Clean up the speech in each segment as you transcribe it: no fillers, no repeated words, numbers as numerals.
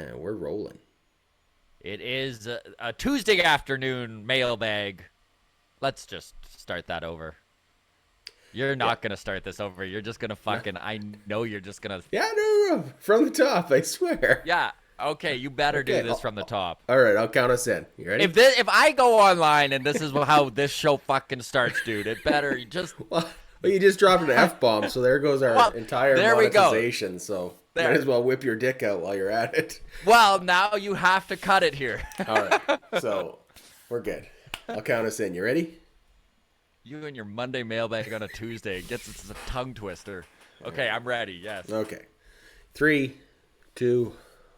and we're rolling. It is a Tuesday afternoon mailbag. Let's just start that over. You're not going to start this over. You're just going to fucking, I know you're just going to. Yeah, no. From the top, I swear. Yeah. Okay, you better do this from the top. All right, I'll count us in. You ready? If I go online and this is how this show fucking starts, dude, it better just. Well, you just dropped an F-bomb, so there goes our entire monetization. So might as well whip your dick out while you're at it. Well, now you have to cut it here. All right, so we're good. I'll count us in. You ready? You and your Monday mailbag on a Tuesday it's a tongue twister. Okay, I'm ready. Yes. Okay. 3, 2,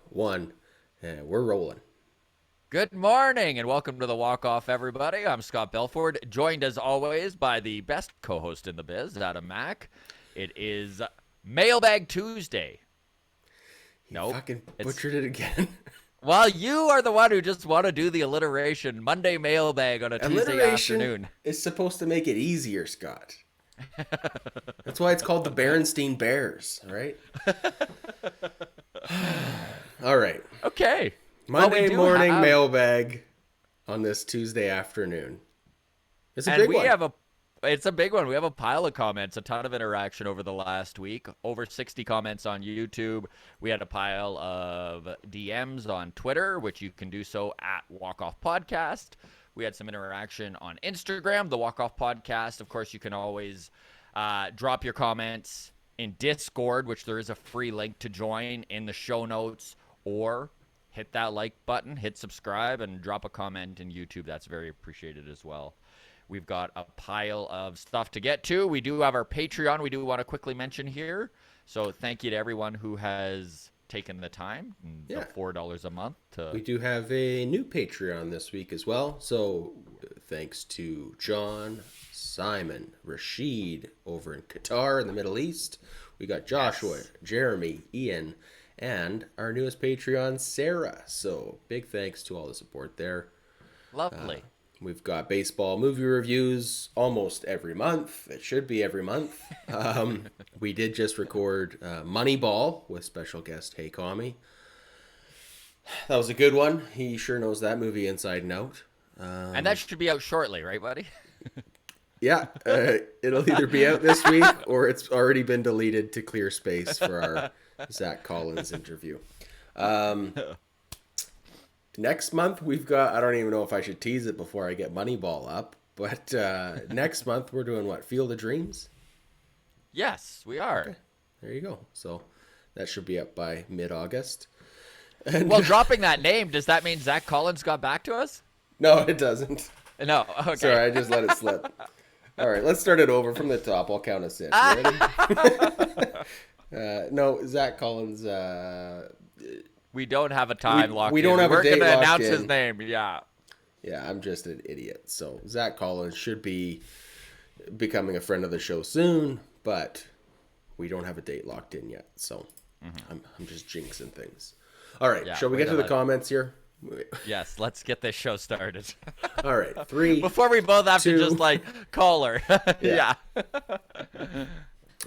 1, and we're rolling. Good morning and welcome to the Walk Off, everybody. I'm Scott Belford, joined as always by the best co-host in the biz, Adam Mack. It is Mailbag Tuesday. Fucking butchered it again. Well, you are the one who just want to do the alliteration. Monday mailbag on a Tuesday afternoon. It's supposed to make it easier, Scott. That's why it's called the Berenstain Bears, all right? All right. Okay. Monday morning mailbag on this Tuesday afternoon. It's a big one. It's a big one. We have a pile of comments, a ton of interaction over the last week. Over 60 comments on YouTube. We had a pile of DMs on Twitter, which you can do so at Walk Off Podcast. We had some interaction on Instagram, the Walk Off Podcast. Of course, you can always drop your comments in Discord, which there is a free link to join in the show notes, or hit that like button, hit subscribe, and drop a comment in YouTube. That's very appreciated as well. We've got a pile of stuff to get to. We do have our Patreon we do want to quickly mention here. So thank you to everyone who has taken the time, the $4 a month. We do have a new Patreon this week as well. So thanks to John, Simon, Rashid over in Qatar in the Middle East. We got Joshua, Jeremy, Ian, and our newest Patreon, Sarah. So big thanks to all the support there. Lovely. We've got baseball movie reviews almost every month. It should be every month. We did just record Moneyball with special guest Hey Kami. That was a good one. He sure knows that movie inside and out. And that should be out shortly, right, buddy? Yeah. It'll either be out this week or it's already been deleted to clear space for our Zach Collins interview. Next month, we've got, I don't even know if I should tease it before I get Moneyball up, but next month we're doing what? Field of Dreams? Yes, we are. Okay. There you go. So that should be up by mid-August. Well, dropping that name, does that mean Zach Collins got back to us? No, it doesn't. No, okay. Sorry, I just let it slip. All right, let's start it over from the top. I'll count us in. Ready? No, Zach Collins... We don't have a time locked in. We don't have a date locked in. We're going to announce his name, yeah. Yeah, I'm just an idiot. So Zach Collins should be becoming a friend of the show soon, but we don't have a date locked in yet. So I'm just jinxing things. All right, shall we get to the comments here? Yes, let's get this show started. All right, 3, before we both have 2, to just like call her. Yeah.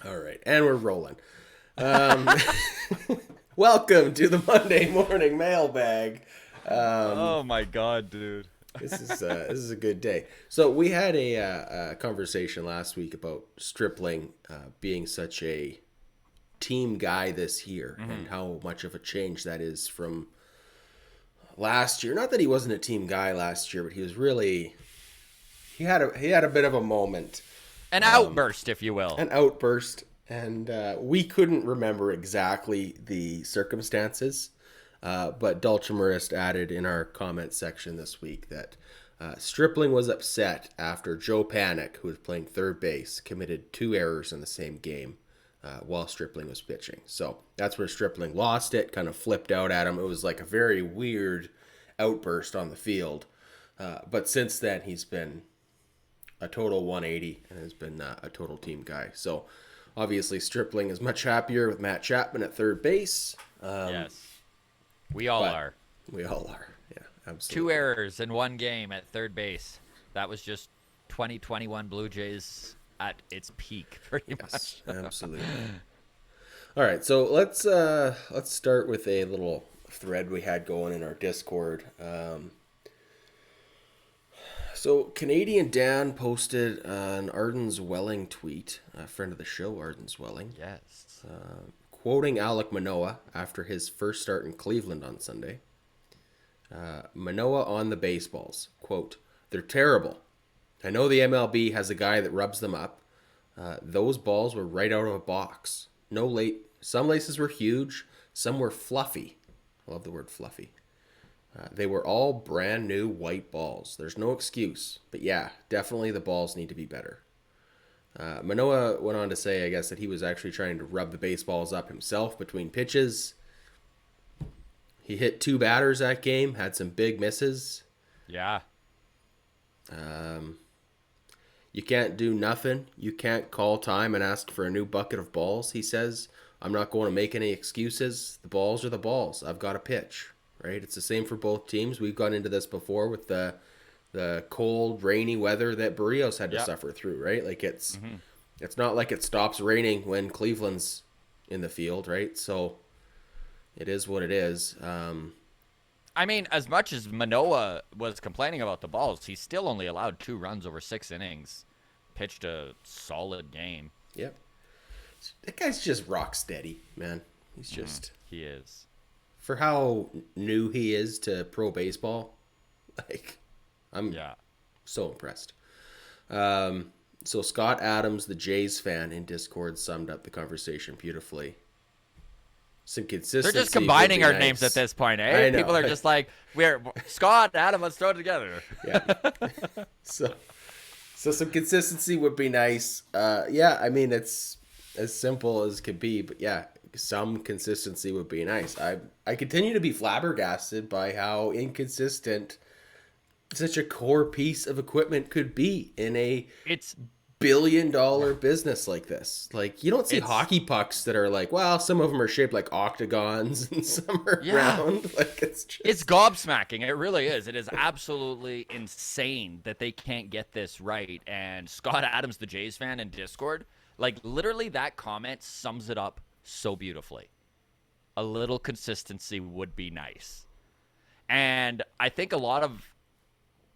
All right, and we're rolling. Welcome to the Monday morning mailbag. Oh my God, dude! This is a good day. So we had a conversation last week about Stripling being such a team guy this year, and how much of a change that is from last year. Not that he wasn't a team guy last year, but he was really he had a bit of a moment, an outburst, if you will, an outburst. And we couldn't remember exactly the circumstances, but Dulcimerist added in our comment section this week that Stripling was upset after Joe Panic, who was playing third base, committed 2 errors in the same game while Stripling was pitching. So that's where Stripling lost it, kind of flipped out at him. It was like a very weird outburst on the field. But since then, he's been a total 180 and has been a total team guy. So obviously, Stripling is much happier with Matt Chapman at third base. Yes. We all are. We all are. Yeah, absolutely. 2 errors in 1 game at third base. That was just 2021 Blue Jays at its peak, pretty much. Absolutely. All right, so let's start with a little thread we had going in our Discord. So Canadian Dan posted an Arden's Welling tweet, a friend of the show, Arden's Welling, Yes. quoting Alec Manoa after his first start in Cleveland on Sunday. Manoa on the baseballs. Quote, "They're terrible. I know the MLB has a guy that rubs them up. Those balls were right out of a box. No late. Some laces were huge. Some were fluffy. I love the word fluffy. They were all brand new white balls. There's no excuse. But yeah, definitely the balls need to be better." Manoa went on to say, I guess, that he was actually trying to rub the baseballs up himself between pitches. He hit 2 batters that game, had some big misses. Yeah. You can't do nothing. You can't call time and ask for a new bucket of balls, he says. I'm not going to make any excuses. The balls are the balls. I've got to pitch, right? It's the same for both teams. We've gone into this before with the cold, rainy weather that Barrios had to suffer through, right? Like it's not like it stops raining when Cleveland's in the field, right? So it is what it is. I mean, as much as Manoa was complaining about the balls, he still only allowed 2 runs over 6 innings. Pitched a solid game. Yep. That guy's just rock steady, man. He's just He is. for how new he is to pro baseball. Like, I'm so impressed. So Scott Adams, the Jays fan in Discord, summed up the conversation beautifully. Some consistency. They're just combining our nice. names at this point, eh? I know. People are just like, we're Scott, Adam, let's throw it together. Yeah. So some consistency would be nice. Yeah, I mean, it's as simple as could be, but yeah, some consistency would be nice. I continue to be flabbergasted by how inconsistent such a core piece of equipment could be in a It's billion-dollar business like this. Like, you don't see hockey pucks that are like, well, some of them are shaped like octagons and some are round. Like, it's gobsmacking. It really is. It is absolutely insane that they can't get this right. And Scott Adams, the Jays fan in Discord, like, literally that comment sums it up so beautifully. A little consistency would be nice. And I think a lot of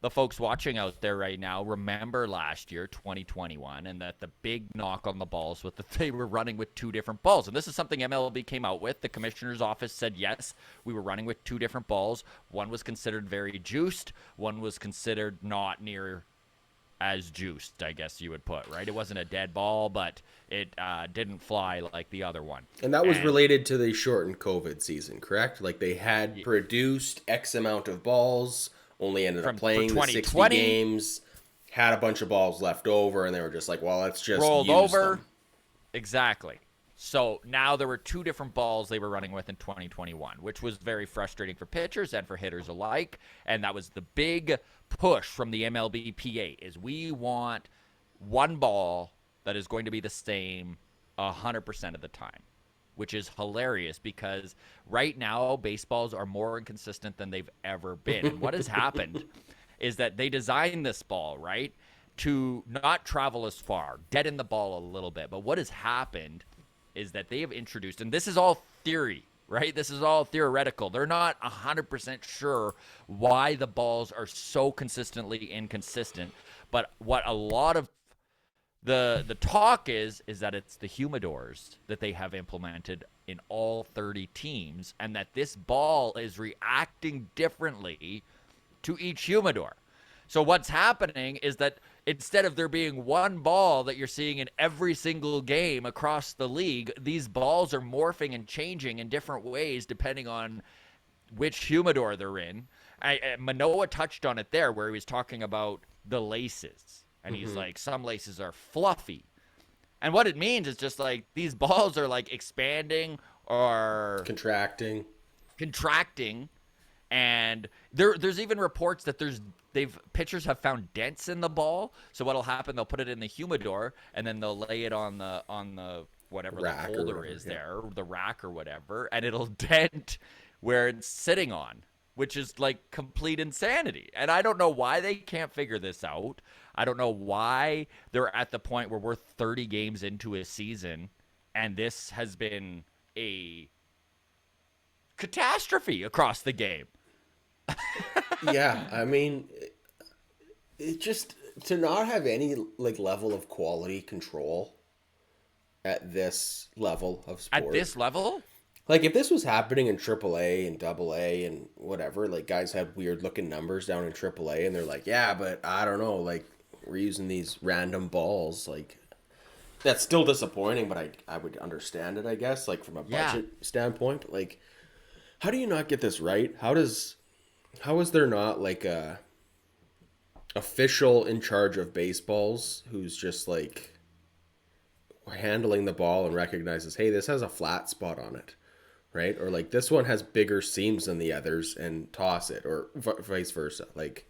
the folks watching out there right now remember last year, 2021, and that the big knock on the balls was that they were running with 2 different balls. And this is something MLB came out with. The commissioner's office said, yes, we were running with 2 different balls. One was considered very juiced. One was considered not near as juiced, I guess you would put, right? It wasn't a dead ball, but it didn't fly like the other one. And that was related to the shortened COVID season, correct? Like, they had produced X amount of balls, only ended up playing the 60 games, had a bunch of balls left over, and they were just like, well, let's just rolled use over. them. Exactly. So now there were 2 different balls they were running with in 2021, which was very frustrating for pitchers and for hitters alike. And that was the big push from the MLBPA is we want one ball that is going to be the same 100% of the time, which is hilarious because right now baseballs are more inconsistent than they've ever been. And what has happened is that they designed this ball, right, to not travel as far, deaden the ball a little bit. But what has happened is that they have introduced, and this is all theory, right? This is all theoretical. They're not 100% sure why the balls are so consistently inconsistent. But what a lot of the talk is that it's the humidors that they have implemented in all 30 teams, and that this ball is reacting differently to each humidor. So what's happening is that instead of there being one ball that you're seeing in every single game across the league, these balls are morphing and changing in different ways depending on which humidor they're in. Manoa touched on it there where he was talking about the laces. And he's like, some laces are fluffy. And what it means is just like these balls are like expanding or Contracting. And there's even reports that pitchers have found dents in the ball. So what'll happen? They'll put it in the humidor and then they'll lay it on the whatever the holder is there, the rack or whatever, and it'll dent where it's sitting on, which is like complete insanity. And I don't know why they can't figure this out. I don't know why they're at the point where we're 30 games into a season and this has been a catastrophe across the game. Yeah, I mean, it just to not have any like level of quality control at this level of At sport. this level, Like if this was happening in AAA and AA and whatever, like guys had weird looking numbers down in AAA and they're like, yeah, but I don't know, like we're using these random balls. Like that's still disappointing, but I would understand it, I guess, like from a yeah. budget standpoint. But like, how do you not get this right? How is there not like a official in charge of baseballs who's just like handling the ball and recognizes, hey, this has a flat spot on it, right? Or like this one has bigger seams than the others and toss it, or vice versa. Like,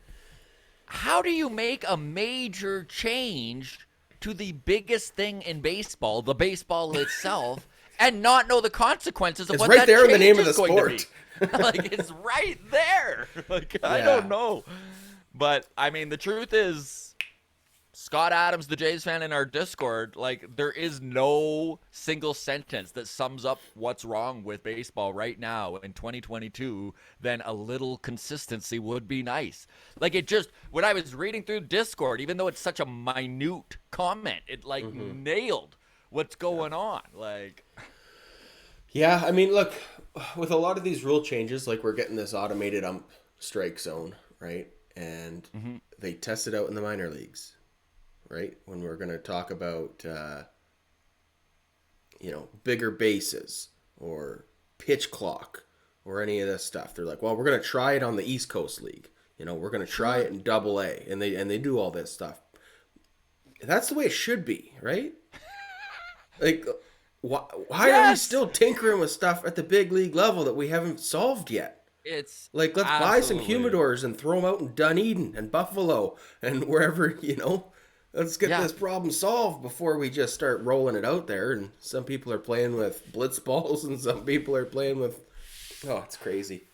How do you make a major change to the biggest thing in baseball, the baseball itself, and not know the consequences of it's what right that there in the change name of the is going to sport. be? Like it's right there. Like I Yeah. don't know. But I mean the truth is Scott Adams, the Jays fan in our Discord, like there is no single sentence that sums up what's wrong with baseball right now in 2022. Then a little consistency would be nice. Like it just when I was reading through Discord, even though it's such a minute comment, it like nailed what's going on. Like Yeah, I mean, look, with a lot of these rule changes, like we're getting this automated strike zone, right? And they test it out in the minor leagues, right? When we're going to talk about, bigger bases or pitch clock or any of this stuff, they're like, well, we're going to try it on the East Coast League. We're going to try it in Double A, and they do all this stuff. That's the way it should be, right? Like, why are we still tinkering with stuff at the big league level that we haven't solved yet? it's Like, let's buy some absolutely- humidors and throw them out in Dunedin and Buffalo and wherever, Let's get Yeah. this problem solved before we just start rolling it out there. And some people are playing with blitz balls and some people are playing with... Oh, it's crazy.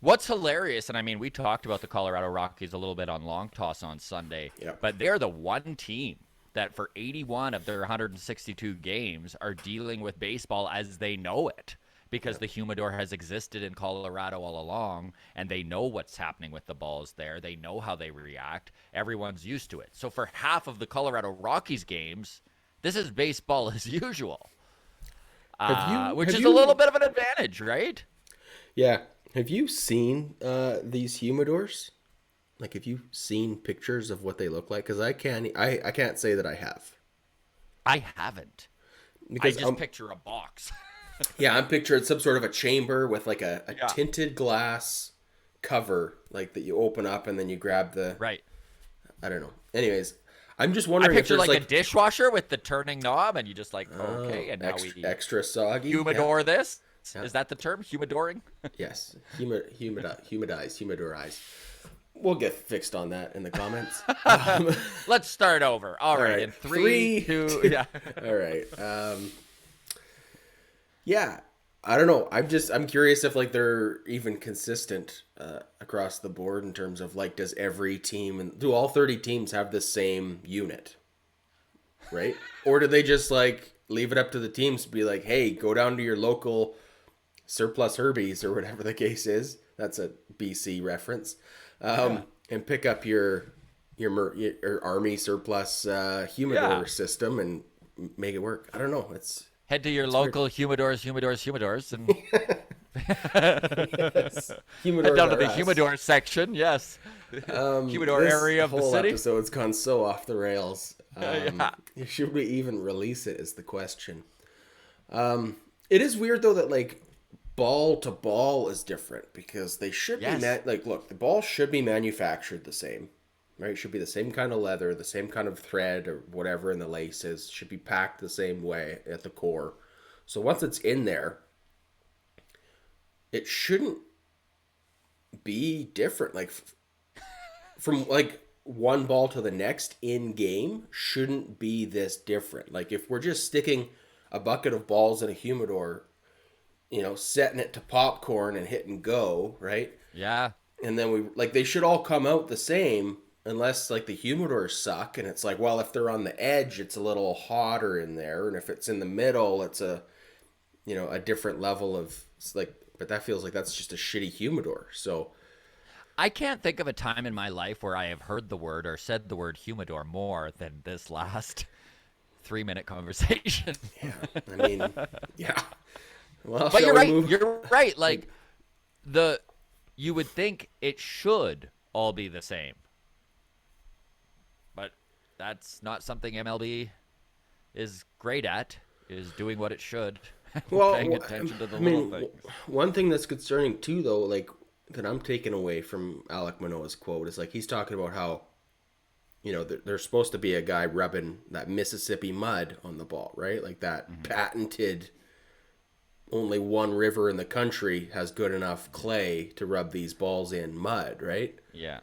What's hilarious, and I mean, we talked about the Colorado Rockies a little bit on Long Toss on Sunday, Yep. but they're the one team that for 81 of their 162 games are dealing with baseball as they know it because the humidor has existed in Colorado all along, and they know what's happening with the balls there. They know how they react. Everyone's used to it. So for half of the Colorado Rockies games, this is baseball as usual, which is a little bit of an advantage, right? Yeah. Have you seen these humidors? Like, have you seen pictures of what they look like? Because I can't say that I have. I haven't. Because I just picture a box. yeah, I'm picturing some sort of a chamber with like a Yeah. tinted glass cover, like that you open up and then you grab the. Right. I don't know. Anyways, I'm just I wondering if picture there's like a dishwasher with the turning knob, and you just like, okay, and now extra, we extra soggy. humidor this. Yeah. Is that the term? Humidoring? Yes, humidorize. We'll get fixed on that in the comments. Let's start over. All right, right. in three, two, yeah. All right. Yeah, I don't know. I'm curious if like they're even consistent across the board in terms of like, does every team and do all 30 teams have the same unit, right? Or do they just like leave it up to the teams to be like, hey, go down to your local Surplus Herbies or whatever the case is. That's a BC reference, and pick up your Army surplus humidor system and make it work. I don't know. It's Head to your local humidors, and humidor head down to the humidor section. Yes, humidor this area of the whole city. episode's gone so off the rails. Yeah. Should we even release it? Is the question. It is weird though that like ball to ball is different because they should Yes. be look, the ball should be manufactured the same, right? It should be the same kind of leather, the same kind of thread or whatever in the laces. Should be packed the same way at the core. So once it's in there, it shouldn't be different. Like from like one ball to the next in game shouldn't be this different. Like if we're just sticking a bucket of balls in a humidor, setting it to popcorn and hit and go, right? Yeah. And then they should all come out the same unless like the humidors suck and it's like, well, if they're on the edge, it's a little hotter in there. And if it's in the middle, it's a different level of like but that feels like that's just a shitty humidor. So I can't think of a time in my life where I have heard the word or said the word humidor more than this last 3-minute conversation. yeah, I mean, yeah. Well, But shall you're we right. move? You're right. Like the you would think it should all be the same. But that's not something MLB is great at, is doing what it should. Paying Well, attention to the I little mean, things. one thing that's concerning too, though, like that I'm taking away from Alec Manoa's quote is like he's talking about how there's supposed to be a guy rubbing that Mississippi mud on the ball, right? Like that patented. Only one river in the country has good enough clay to rub these balls in mud, right? Yeah.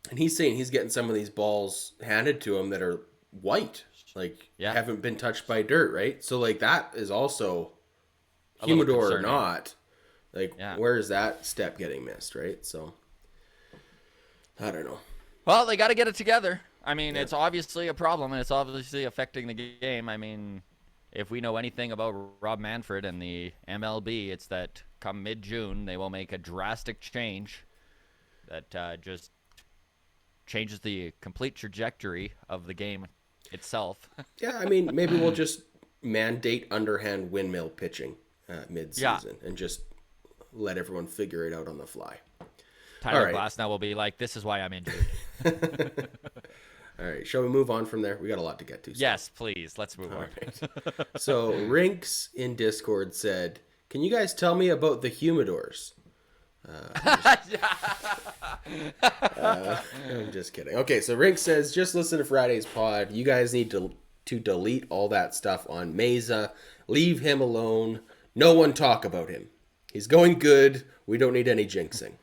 And he's saying he's getting some of these balls handed to him that are white, like Yeah. haven't been touched by dirt, right? So like that is also A little humidor or concerning. not. Like Yeah. where is that step getting missed, right? So I don't know. Well, they got to get it together. I mean, Yeah. it's obviously a problem, and it's obviously affecting the game. I mean, if we know anything about Rob Manfred and the MLB, it's that come mid-June, they will make a drastic change that just changes the complete trajectory of the game itself. Yeah, I mean maybe we'll just mandate underhand windmill pitching Yeah. mid-season and just let everyone figure it out on the fly. Tyler right. Glasnow will be like, this is why I'm injured. All right, shall we move on from there? We got a lot to get to. So. Yes, please. Let's move on. Right. So Rinks in Discord said, "Can you guys tell me about the humidors?" I'm just kidding. Okay, so Rinks says, "Just listen to Friday's pod. You guys need to delete all that stuff on Mesa. Leave him alone. No one talk about him. He's going good. We don't need any jinxing."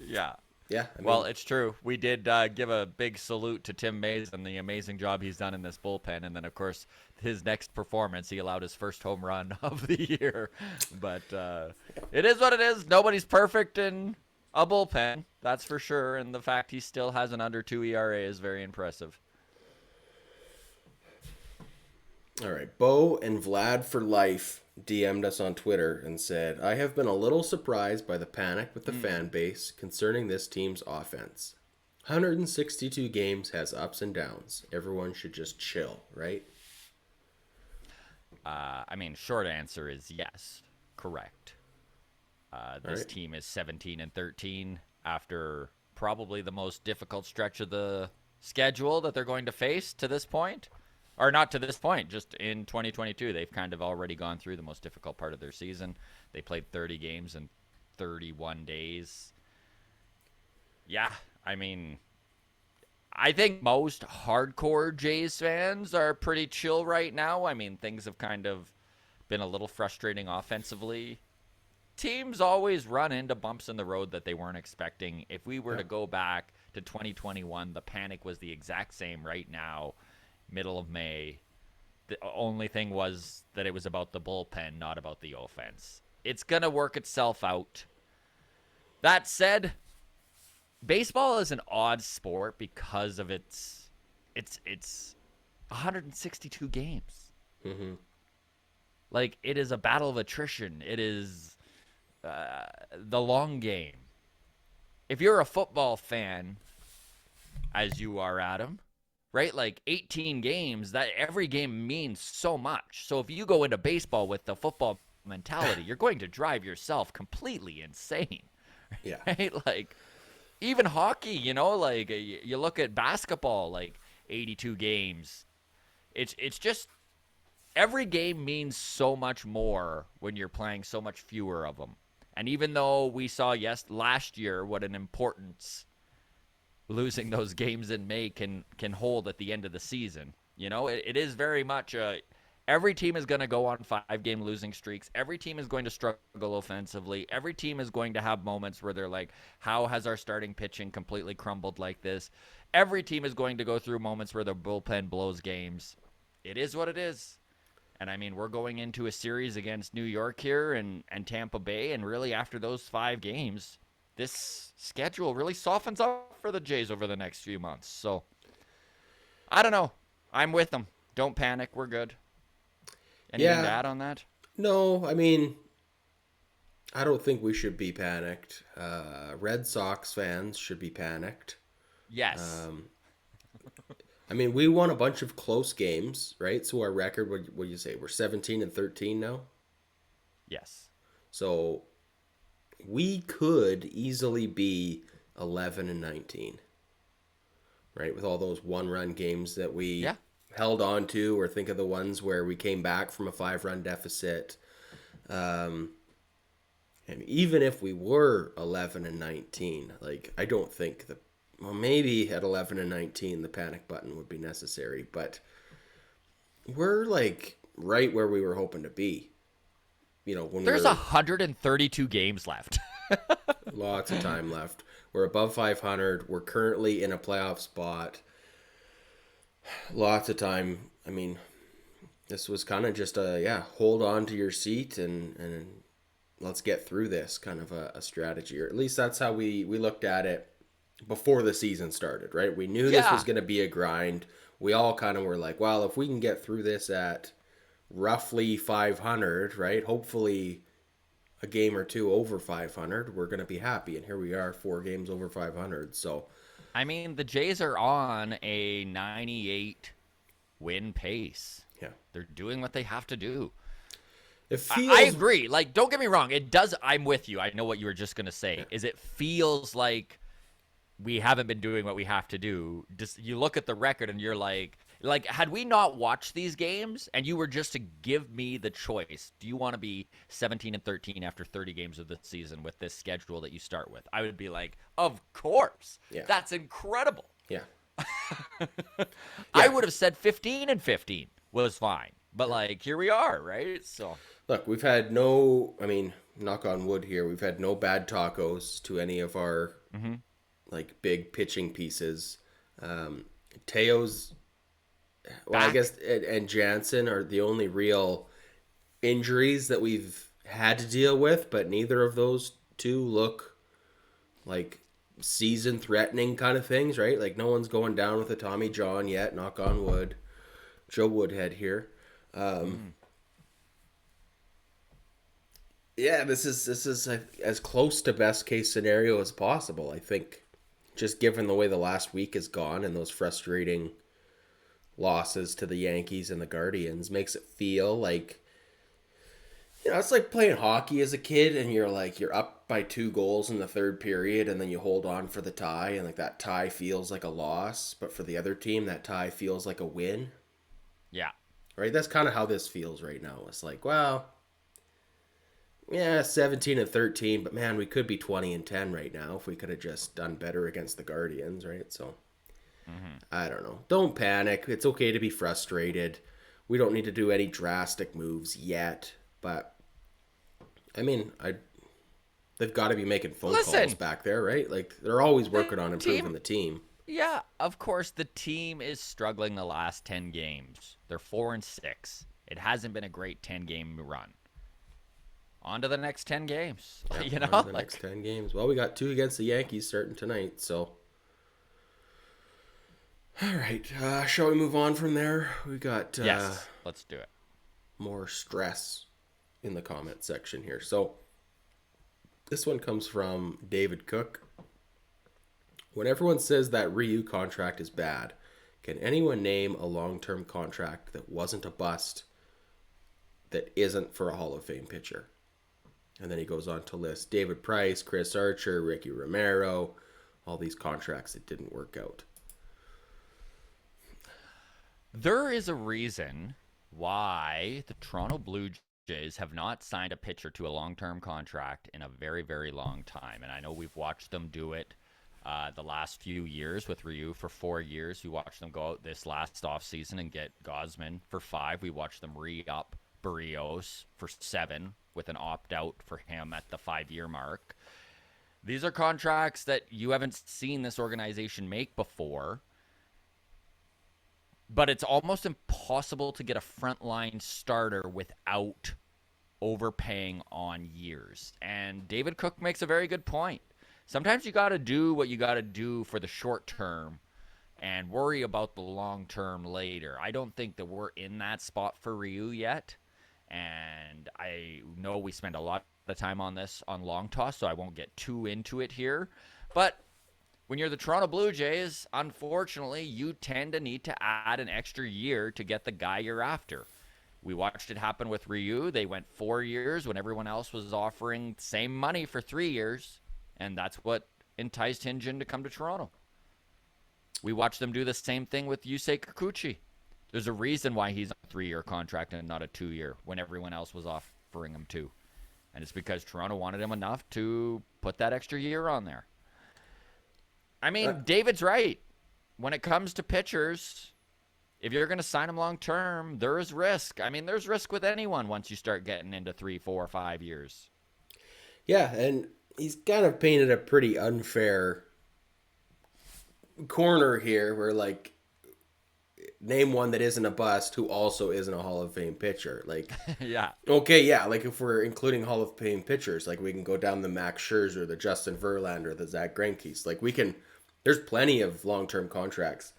Yeah. Yeah. Well, it's true. We did give a big salute to Tim Mays and the amazing job he's done in this bullpen. And then, of course, his next performance, he allowed his first home run of the year. But it is what it is. Nobody's perfect in a bullpen, that's for sure. And the fact he still has an under 2 ERA is very impressive. All right, Bo and Vlad for life DM'd us on Twitter and said, "I have been a little surprised by the panic with the fan base concerning this team's offense. 162 games has ups and downs. Everyone should just chill, right?" I mean, short answer is yes, correct. This right. team is 17-13 after probably the most difficult stretch of the schedule that they're going to face to this point. Or not to this point, just in 2022. They've kind of already gone through the most difficult part of their season. They played 30 games in 31 days. Yeah, I mean, I think most hardcore Jays fans are pretty chill right now. I mean, things have kind of been a little frustrating offensively. Teams always run into bumps in the road that they weren't expecting. If we were to go back to 2021, the panic was the exact same right now. Middle of May. The only thing was that it was about the bullpen, not about the offense. It's going to work itself out. That said, baseball is an odd sport because of its 162 games. Mm-hmm. Like, it is a battle of attrition. It is the long game. If you're a football fan, as you are, Adam, right? Like 18 games, that every game means so much. So if you go into baseball with the football mentality, you're going to drive yourself completely insane. Yeah. Right? Like even hockey, like you look at basketball, like 82 games. It's just every game means so much more when you're playing so much fewer of them. And even though we saw last year what an importance losing those games in May can hold at the end of the season. It is very much every team is going to go on 5-game losing streaks. Every team is going to struggle offensively. Every team is going to have moments where they're like, how has our starting pitching completely crumbled like this? Every team is going to go through moments where the bullpen blows games. It is what it is. And I mean, we're going into a series against New York here and Tampa Bay, and really after those 5 games, this schedule really softens up for the Jays over the next few months. So, I don't know. I'm with them. Don't panic. We're good. Anything to add on that? No, I mean, I don't think we should be panicked. Red Sox fans should be panicked. Yes. I mean, we won a bunch of close games, right? So our record, what do you say? We're 17-13 now. Yes. So we could easily be 11-19, right? With all those one-run games that we Yeah. held on to, or think of the ones where we came back from a five-run deficit. Um, and even if we were 11-19, like I don't think well, maybe at 11-19 the panic button would be necessary, but we're like right where we were hoping to be. When we There's were 132 games left. lots of time left. We're above 500. We're currently in a playoff spot. Lots of time. I mean, this was kind of just hold on to your seat and let's get through this kind of a strategy, or at least that's how we looked at it before the season started, right? We knew this was Yeah. going to be a grind. We all kind of were like, well, if we can get through this at roughly 500, right? Hopefully a game or two over 500, we're going to be happy. And here we are, 4 games over 500. So, I mean, the Jays are on a 98 win pace. yeah. They're doing what they have to do. It I feels agree. Like, don't get me wrong. It does. I'm with you. I know what you were just going to say. Is it feels like we haven't been doing what we have to do. Just you look at the record and you're like had we not watched these games and you were just to give me the choice, do you want to be 17-13 after 30 games of the season with this schedule that you start with? I would be like, of course. Yeah. That's incredible. yeah. I Yeah. would have said 15-15 was fine. But like here we are, right? So Look, we've had no, I mean, knock on wood here, we've had no bad tacos to any of our like big pitching pieces. Teo's, well, I back. guess, and Jansen are the only real injuries that we've had to deal with, but neither of those two look like season threatening kind of things, right? Like no one's going down with a Tommy John yet, knock on wood. Joe Woodhead here. Yeah, this is as close to best case scenario as possible. I think, just given the way the last week has gone and those frustrating losses to the Yankees and the Guardians, makes it feel like, it's like playing hockey as a kid and you're up by 2 goals in the third period and then you hold on for the tie, and like that tie feels like a loss, but for the other team that tie feels like a win. Yeah. Right? That's kind of how this feels right now. It's like, well, yeah, 17-13, but man, we could be 20-10 right now if we could have just done better against the Guardians, right? So I don't know. Don't panic. It's okay to be frustrated. We don't need to do any drastic moves yet, but I mean, they've got to be making phone calls Listen, back there, right? Like they're always the working on improving team the team. Yeah, of course the team is struggling the last 10 games. They're 4-6. It hasn't been a great 10-game run. On to the next 10 games. Yeah, You on know, to the like next 10 games. Well, we got 2 against the Yankees starting tonight, so all right. Shall we move on from there? We got yes, let's do it. more stress in the comment section here. So this one comes from David Cook. When everyone says that Ryu contract is bad, can anyone name a long-term contract that wasn't a bust, that isn't for a Hall of Fame pitcher? And then he goes on to list David Price, Chris Archer, Ricky Romero, all these contracts that didn't work out. There is a reason why the Toronto Blue Jays have not signed a pitcher to a long-term contract in a very, very long time. And I know we've watched them do it the last few years with Ryu for 4 years. We watched them go out this last offseason and get Gosman for 5. We watched them re-up Barrios for 7 with an opt-out for him at the 5-year mark. These are contracts that you haven't seen this organization make before. But it's almost impossible to get a frontline starter without overpaying on years. And David Cook makes a very good point. Sometimes you got to do what you got to do for the short term and worry about the long term later. I don't think that we're in that spot for Ryu yet. And I know we spend a lot of time on this on Long Toss, so I won't get too into it here. But when you're the Toronto Blue Jays, unfortunately, you tend to need to add an extra year to get the guy you're after. We watched it happen with Ryu. They went 4 years when everyone else was offering the same money for 3 years, and that's what enticed Hinjin to come to Toronto. We watched them do the same thing with Yusei Kikuchi. There's a reason why he's on a 3-year contract and not a 2-year when everyone else was offering him 2. And it's because Toronto wanted him enough to put that extra year on there. I mean, David's right. When it comes to pitchers, if you're going to sign them long term, there is risk. I mean, there's risk with anyone once you start getting into 3, 4, 5 years. Yeah, and he's kind of painted a pretty unfair corner here where, like, name one that isn't a bust who also isn't a Hall of Fame pitcher. Like, yeah. Okay, yeah, like if we're including Hall of Fame pitchers, like we can go down the Max Scherzer, the Justin Verlander, the Zach Greinke's. Like we can, there's plenty of long-term contracts.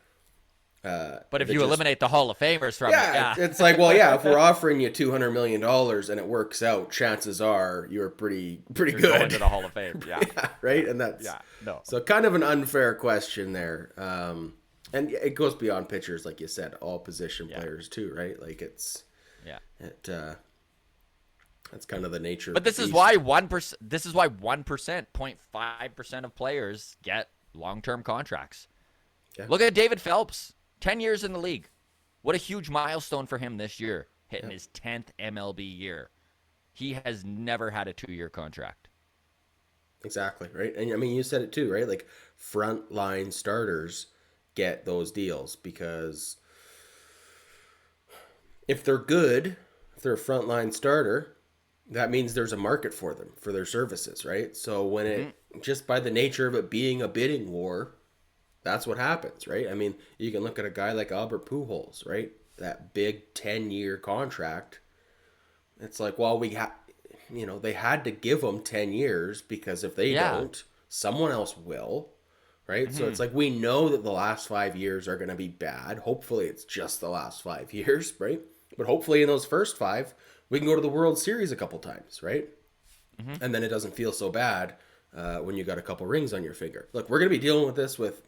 But if you eliminate the Hall of Famers from it's like, well, yeah, if we're offering you $200 million and it works out, chances are you're pretty you're good. Going to the Hall of Fame, yeah. Yeah, right? And that's so kind of an unfair question there. And it goes beyond pitchers, like you said, all position players too, right? Like it's that's kind of the nature. But this is why 1%. This is why 1%, 0.5% of players get long-term contracts. Yeah. Look at David Phelps, 10 years in the league. What a huge milestone for him this year, hitting his 10th MLB year. He has never had a 2-year contract. Exactly, right? And I mean, you said it too, right? Like frontline starters get those deals because if they're good, if they're a frontline starter, that means there's a market for them, for their services, right? So when it, just by the nature of it being a bidding war, that's what happens, right? I mean, you can look at a guy like Albert Pujols, right? That big 10-year contract. It's like, well, they had to give him 10 years because if they don't, someone else will. Right? So it's like we know that the last 5 years are going to be bad. Hopefully it's just the last 5 years, right? But hopefully in those first 5, we can go to the World Series a couple times, right? And then it doesn't feel so bad when you got a couple rings on your finger. Look, we're going to be dealing with this with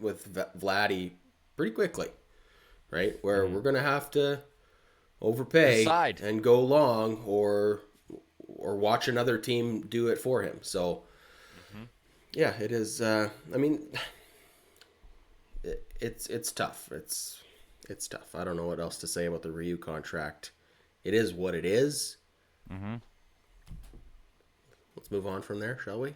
Vladdy pretty quickly, right? Where we're going to have to overpay and go long or watch another team do it for him. So, yeah, it is. I mean... It's tough. It's tough. I don't know what else to say about the Ryu contract. It is what it is. Let's move on from there, shall we?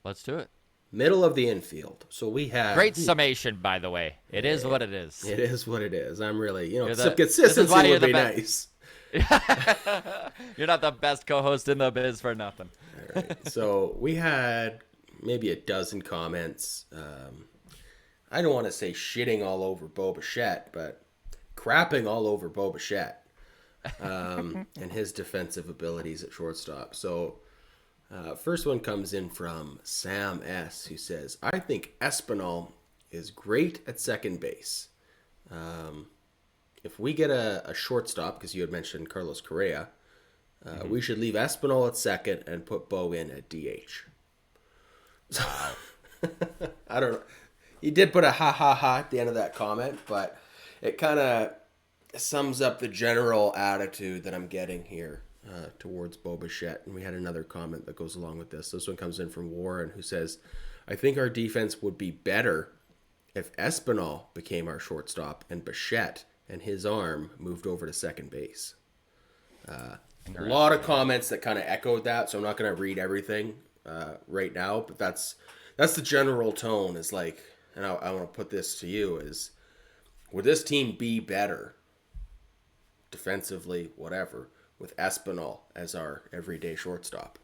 Let's do it. Middle of the infield. So we have great summation, by the way. It is what it is. It is what it is. I'm really, some consistency would be nice. You're not the best co-host in the biz for nothing. All right. So we had maybe a dozen comments. I don't want to say shitting all over Bichette, but crapping all over Bichette and his defensive abilities at shortstop. So first one comes in from Sam S., who says, I think Espinal is great at second base. If we get a shortstop, because you had mentioned Carlos Correa, we should leave Espinal at second and put Bo in at DH. Wow. I don't know. He did put a ha ha ha at the end of that comment, but it kind of sums up the general attitude that I'm getting here towards Bichette. And we had another comment that goes along with this. This one comes in from Warren, who says, I think our defense would be better if Espinal became our shortstop and Bichette and his arm moved over to second base. A lot of comments that kind of echoed that, so I'm not going to read everything right now, but that's the general tone is like, and I want to put this to you, is would this team be better defensively, whatever, with Espinal as our everyday shortstop?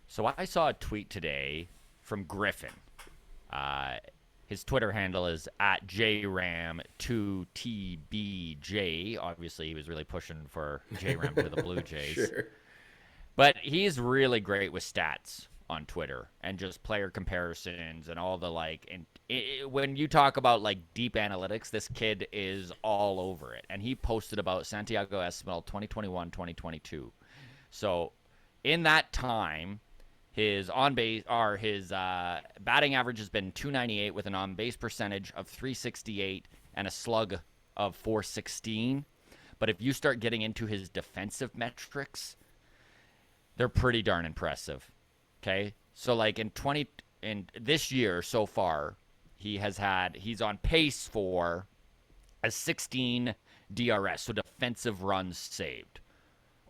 So I saw a tweet today from Griffin. His Twitter handle is at JRAM2TBJ. Obviously, he was really pushing for JRAM to the Blue Jays. Sure. But he's really great with stats on Twitter and just player comparisons and all the like. And when you talk about like deep analytics, this kid is all over it. And he posted about Santiago Espinal 2021-2022. So In that time, his on base or his batting average has been 298 with an on base percentage of 368 and a slug of 416. But if you start getting into his defensive metrics, they're pretty darn impressive. Okay, so like in this year so far, he's on pace for a 16 DRS, so defensive runs saved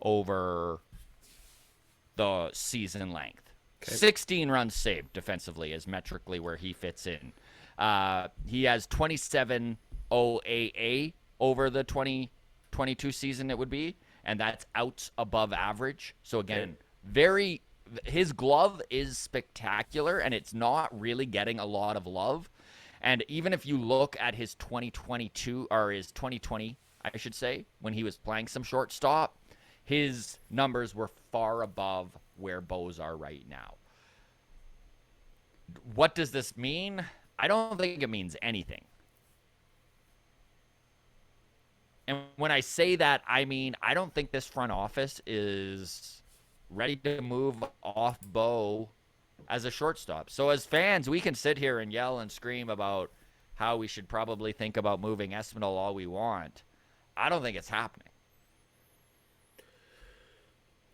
over the season length. Okay. 16 runs saved defensively is metrically where he fits in. He has 27 OAA over the 2022 season, it would be, and that's outs above average. So again, very his glove is spectacular, and it's not really getting a lot of love. And even if you look at his 2022 or his 2020, I should say, when he was playing some shortstop, his numbers were far above where Bo's are right now. What does this mean? I don't think it means anything. And when I say that, I mean, I don't think this front office is ready to move off Bo as a shortstop. So as fans, we can sit here and yell and scream about how we should probably think about moving Espinal all we want. I don't think it's happening.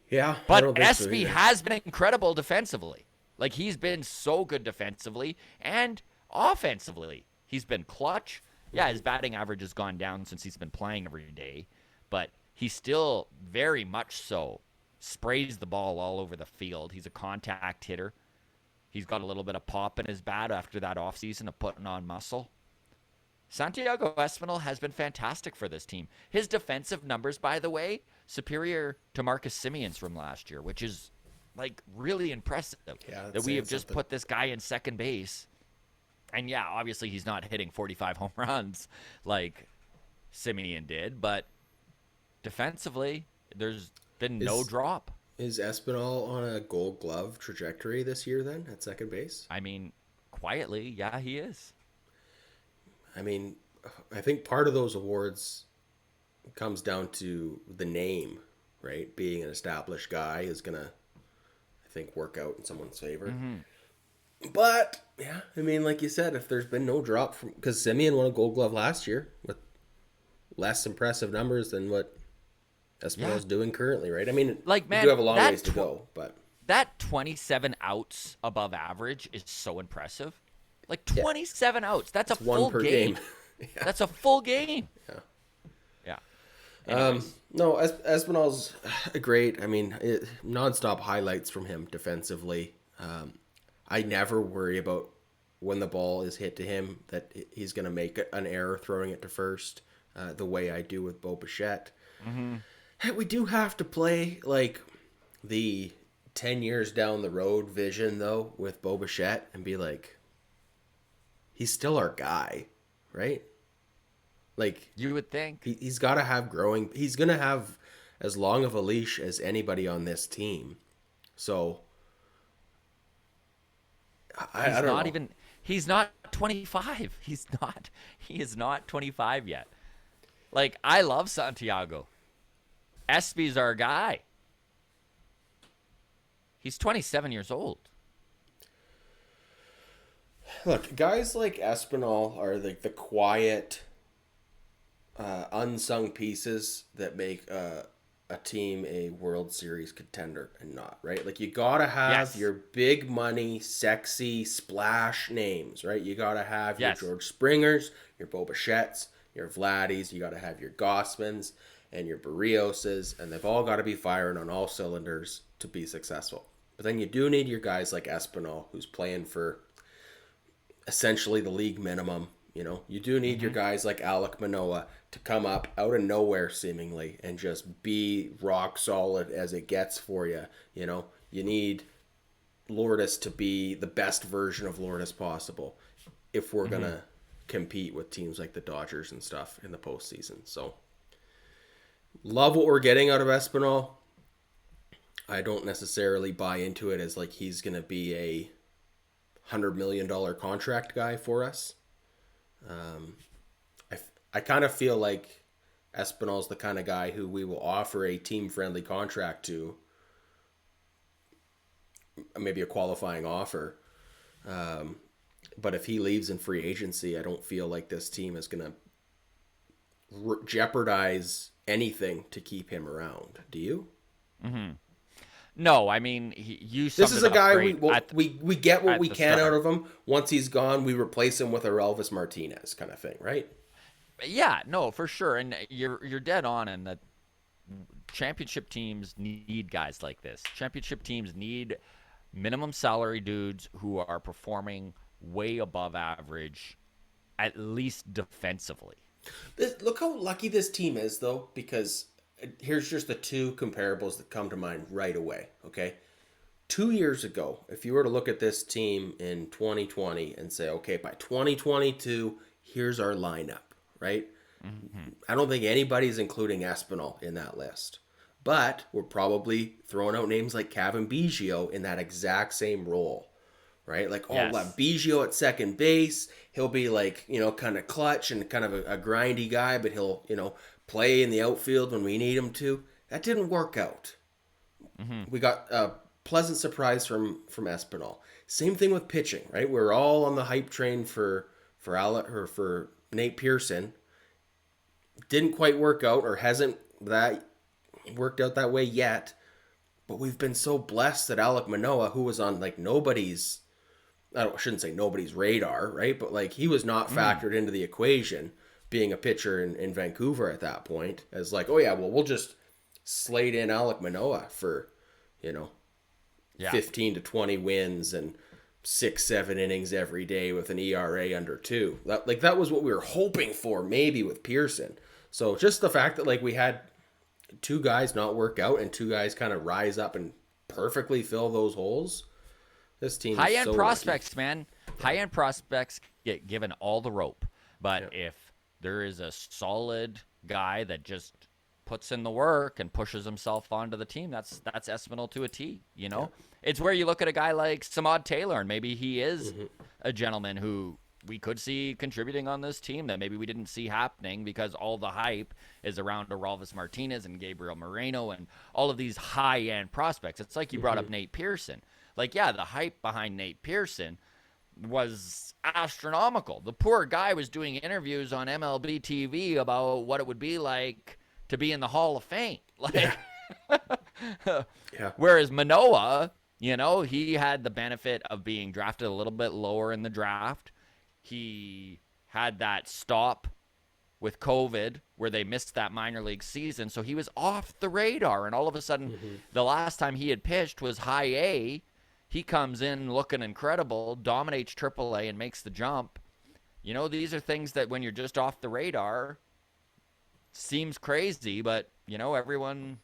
Yeah, I But don't think so Espy either. has been incredible defensively. Like, he's been so good defensively and offensively. He's been clutch. Yeah, his batting average has gone down since he's been playing every day, but he still very much so sprays the ball all over the field. He's a contact hitter. He's got a little bit of pop in his bat after that offseason of putting on muscle. Santiago Espinal has been fantastic for this team. His defensive numbers, by the way, superior to Marcus Simeon's from last year, which is like really impressive. Yeah, That we have just put this guy in second base. And yeah, obviously he's not hitting 45 home runs like Simeon did, but defensively, there's been no drop. Is Espinal on a Gold Glove trajectory this year then at second base? I mean, quietly, yeah, he is. I mean, I think part of those awards comes down to the name, right? Being an established guy is going to, I think, work out in someone's favor. But, yeah, I mean, like you said, if there's been no drop from, because Simeon won a Gold Glove last year with less impressive numbers than what Espinal's doing currently, right? I mean, Like, we man, do have a long ways to go, but that 27 outs above average is so impressive. Like 27 outs. That's a full one per game. game. Yeah. That's a full game. Yeah. Yeah. Anyways, No, Espinal's great. I mean, nonstop highlights from him defensively. I never worry about when the ball is hit to him that he's going to make an error throwing it to first, the way I do with Bichette. Hey, we do have to play like the 10 years down the road vision though with Bichette and be like, he's still our guy, right? Like, you would think. he's got to have growing. He's going to have as long of a leash as anybody on this team. So I don't not know. even he's not 25. He is not 25 yet. Like, I love Santiago. Espy's our guy. He's 27 years old. Look, guys like Espinal are like the quiet, unsung pieces that make a team a World Series contender and not, right? Like, you gotta have Yes. your big money, sexy splash names, right? You gotta have your Yes. George Springers, your Bo Bichettes, your Vladdies. You gotta have your Gossmans and your Barrioses, and they've all got to be firing on all cylinders to be successful. But then you do need your guys like Espinal, who's playing for essentially the league minimum. You know, you do need your guys like Alec Manoa to come up out of nowhere seemingly and just be rock solid as it gets for you. You know, you need Lourdes to be the best version of Lourdes possible if we're gonna compete with teams like the Dodgers and stuff in the postseason. So, love what we're getting out of Espinal. I don't necessarily buy into it as like he's gonna be a $100 million contract guy for us. I kind of feel like Espinal's the kind of guy who we will offer a team-friendly contract to maybe a qualifying offer. But if he leaves in free agency, I don't feel like this team is going to jeopardize anything to keep him around. Do you? No, I mean, you This summed is it a up guy great we get what at we the can out start. of him. Once he's gone, we replace him with a Elvis Martinez kind of thing, right? Yeah, no, for sure. And you're dead on in that championship teams need guys like this. Championship teams need minimum salary dudes who are performing way above average, at least defensively. Look how lucky this team is, though, because here's just the two comparables that come to mind right away. Okay, 2 years ago, if you were to look at this team in 2020 and say, okay, by 2022, here's our lineup, right? Mm-hmm. I don't think anybody's including Espinal in that list. But we're probably throwing out names like Kevin Biggio in that exact same role, right? Like, oh, we'll have Yes. Biggio at second base. He'll be like, kind of clutch and kind of a grindy guy, but he'll, play in the outfield when we need him to. That didn't work out. Mm-hmm. We got a pleasant surprise from Espinal. Same thing with pitching, right? We're all on the hype train for Nate Pearson. Didn't quite work out, or hasn't that worked out that way yet. But we've been so blessed that Alek Manoa, who was on like nobody's, I shouldn't say nobody's radar, right? But like he was not Mm. factored into the equation, being a pitcher in Vancouver at that point, as like, oh yeah, well we'll just slate in Alek Manoa for, you know, Yeah. 15 to 20 wins and 6-7 innings every day with an ERA under 2. That was what we were hoping for, maybe with Pearson. So just the fact that like we had two guys not work out and two guys kind of rise up and perfectly fill those holes. This team is High end so lucky. prospects, man. High end prospects get given all the rope. But Yeah. if there is a solid guy that just puts in the work and pushes himself onto the team, that's Espinal to a T. Yeah. It's where you look at a guy like Samad Taylor, and maybe he is Mm-hmm. a gentleman who we could see contributing on this team that maybe we didn't see happening because all the hype is around Orelvis Martinez and Gabriel Moreno and all of these high end prospects. It's like you brought up Nate Pearson. Like, yeah, the hype behind Nate Pearson was astronomical. The poor guy was doing interviews on MLB TV about what it would be like to be in the Hall of Fame. Yeah. Like, Yeah. whereas Manoa, he had the benefit of being drafted a little bit lower in the draft. He had that stop with COVID where they missed that minor league season. So he was off the radar. And all of a sudden, the last time he had pitched was high A. He comes in looking incredible, dominates AAA, and makes the jump. These are things that when you're just off the radar, seems crazy, but everyone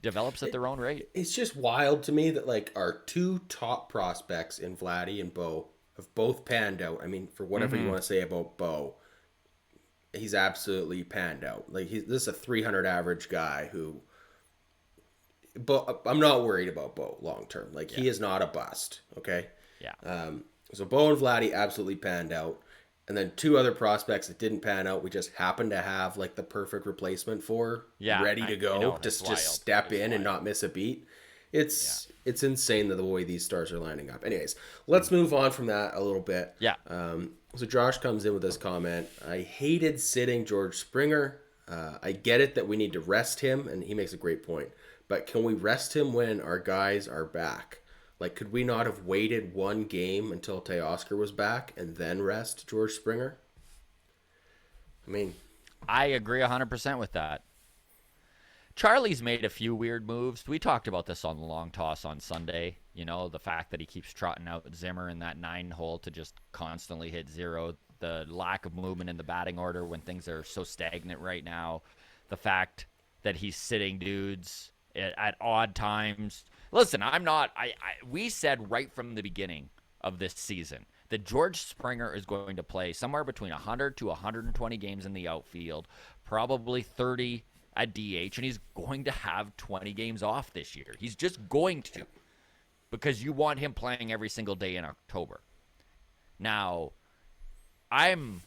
develops at their own rate. It's just wild to me that like our two top prospects in Vladdy and Bo have both panned out. I mean, for whatever you Mm-hmm. want to say about Bo, he's absolutely panned out. Like this is a 300 average guy who. But I'm not worried about Bo long term. Like Yeah, he is not a bust. Okay. yeah, So Bo and Vladdy absolutely panned out. And then two other prospects that didn't pan out, we just happened to have like the perfect replacement for, yeah. ready to go, I know, just it's wild. step It's in and wild. not miss a beat. Yeah, It's insane that the way these stars are lining up. Anyways, let's move on from that a little bit. yeah. So Josh comes in with this comment. I hated sitting George Springer. I get it that we need to rest him, and he makes a great point. But can we rest him when our guys are back? Like, could we not have waited one game until Teoscar was back and then rest George Springer? I mean, I agree 100% with that. Charlie's made a few weird moves. We talked about this on the long toss on Sunday. The fact that he keeps trotting out Zimmer in that 9 hole to just constantly hit zero. The lack of movement in the batting order when things are so stagnant right now. The fact that he's sitting dudes at odd times. Listen, we said right from the beginning of this season that George Springer is going to play somewhere between 100 to 120 games in the outfield, probably 30 at DH, and he's going to have 20 games off this year. He's just going to, because you want him playing every single day in October. Now, I'm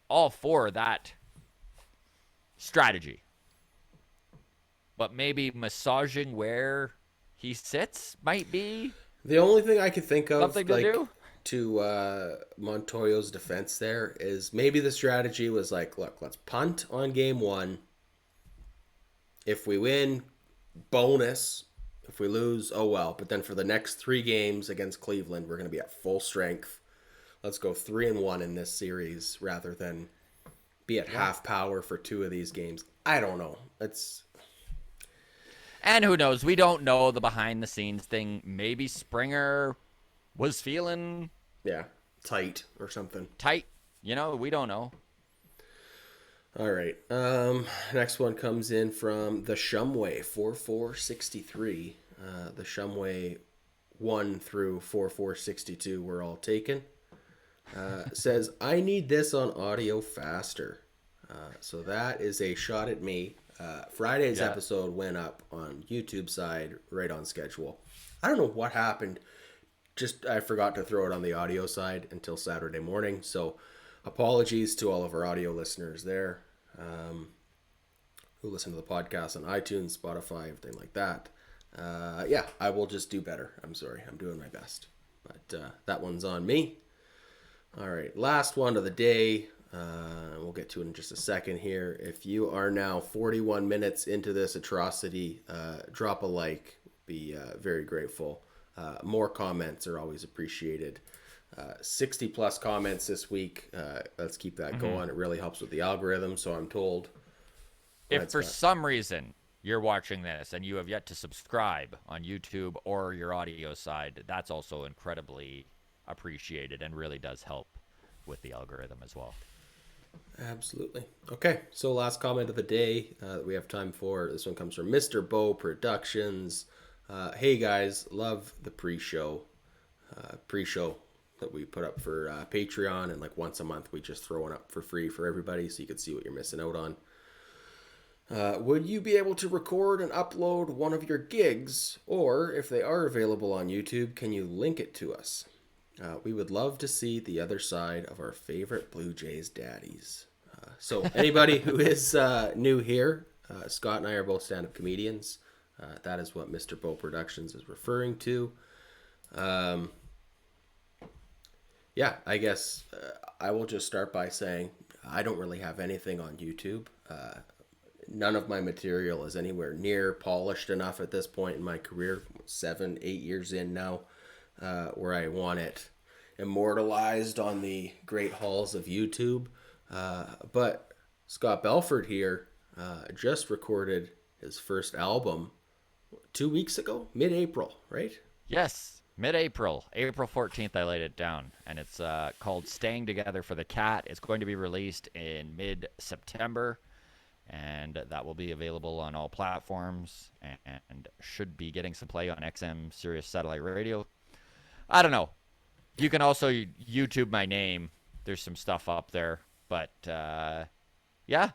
all for that strategy, but maybe massaging where he sits might be The only thing I could think of, something to like, do. to Montoyo's defense there is maybe the strategy was like, look, let's punt on game one. If we win, bonus. If we lose, oh well. But then for the next 3 games against Cleveland, we're going to be at full strength. Let's go 3-1 in this series rather than be at half power for 2 of these games. I don't know. And who knows? We don't know the behind the scenes thing. Maybe Springer was feeling Yeah, tight or something. tight. We don't know. All right. Next one comes in from the Shumway 4463. The Shumway 1 through 4462 were all taken. Says, I need this on audio faster. So that is a shot at me. Friday's episode went up on YouTube side right on schedule. I don't know what happened. Just I forgot to throw it on the audio side until Saturday morning. So apologies to all of our audio listeners there who listen to the podcast on iTunes, Spotify, everything like that. Yeah, I will just do better. I'm sorry. I'm doing my best. But that one's on me. All right, last one of the day. We'll get to it in just a second here. If you are now 41 minutes into this atrocity, drop a like. Be very grateful. More comments are always appreciated. 60 plus comments this week. Let's keep that going. It really helps with the algorithm, so I'm told. If for some reason you're watching this and you have yet to subscribe on YouTube or your audio side, that's also incredibly appreciated and really does help with the algorithm as well. Absolutely. Okay, so last comment of the day that we have time for. This one comes from Mr. Bo Productions. Hey guys, love the pre-show that we put up for Patreon, and like once a month we just throw one up for free for everybody so you can see what you're missing out on. Would you be able to record and upload one of your gigs, or if they are available on YouTube, can you link it to us? We would love to see the other side of our favorite Blue Jays daddies. So anybody who is new here, Scott and I are both stand-up comedians. That is what Mr. Bo Productions is referring to. Yeah, I guess I will just start by saying I don't really have anything on YouTube. None of my material is anywhere near polished enough at this point in my career, 7, 8 years in now, where I want it immortalized on the great halls of YouTube. But Scott Belford here just recorded his first album 2 weeks ago, mid-April, right? Yes, mid-April, April 14th, I laid it down, and it's called Staying Together for the Cat. It's going to be released in mid-September, and that will be available on all platforms and should be getting some play on XM Sirius Satellite Radio. I don't know. You can also YouTube my name. There's some stuff up there, but yeah.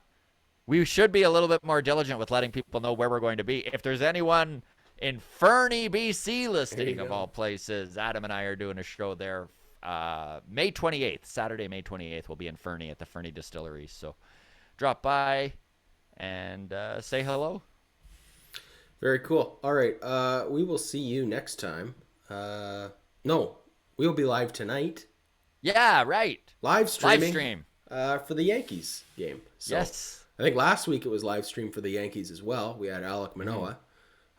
We should be a little bit more diligent with letting people know where we're going to be. If there's anyone in Fernie, BC listening, of all places, Adam and I are doing a show there May 28th. Saturday, May 28th, we'll be in Fernie at the Fernie Distillery. So drop by and say hello. Very cool. All right. We will see you next time. No, we will be live tonight. Yeah, right. Live streaming. Live stream. For the Yankees game. So, yes. I think last week it was live stream for the Yankees as well. We had Alec Manoa.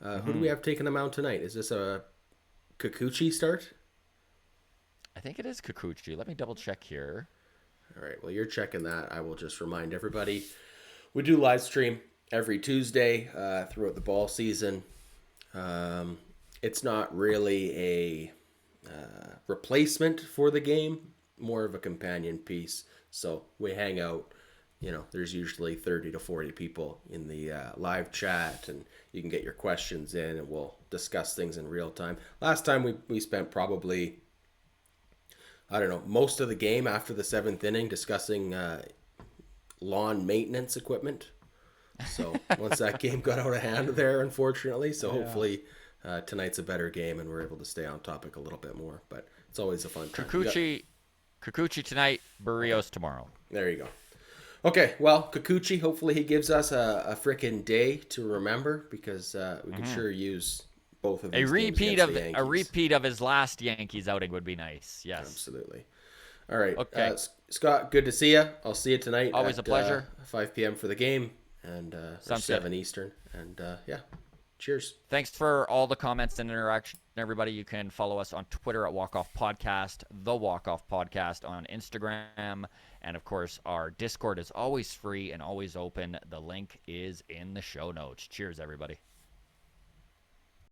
Who do we have taking them out tonight? Is this a Kikuchi start? I think it is Kikuchi. Let me double check here. All right. Well, you're checking that. I will just remind everybody. We do live stream every Tuesday throughout the ball season. It's not really a replacement for the game, more of a companion piece. So we hang out. There's usually 30 to 40 people in the live chat, and you can get your questions in, and we'll discuss things in real time. Last time we spent probably, I don't know, most of the game after the 7th inning discussing lawn maintenance equipment. So once that game got out of hand there, unfortunately. So hopefully tonight's a better game, and we're able to stay on topic a little bit more. But it's always a fun time. Kikuchi tonight, Barrios tomorrow. There you go. Okay, well, Kikuchi, hopefully he gives us a frickin' day to remember, because we could sure use both of A these games repeat against of the Yankees. his last Yankees outing would be nice. Yes. Absolutely. All right. Okay. Scott, good to see you. I'll see you tonight Always at a pleasure. 5 p.m. for the game, and or Sounds 7 good. Eastern. And yeah, cheers. Thanks for all the comments and interaction, everybody. You can follow us on Twitter at Walk Off Podcast, the Walk Off Podcast on Instagram, and of course, our Discord is always free and always open. The link is in the show notes. Cheers, everybody.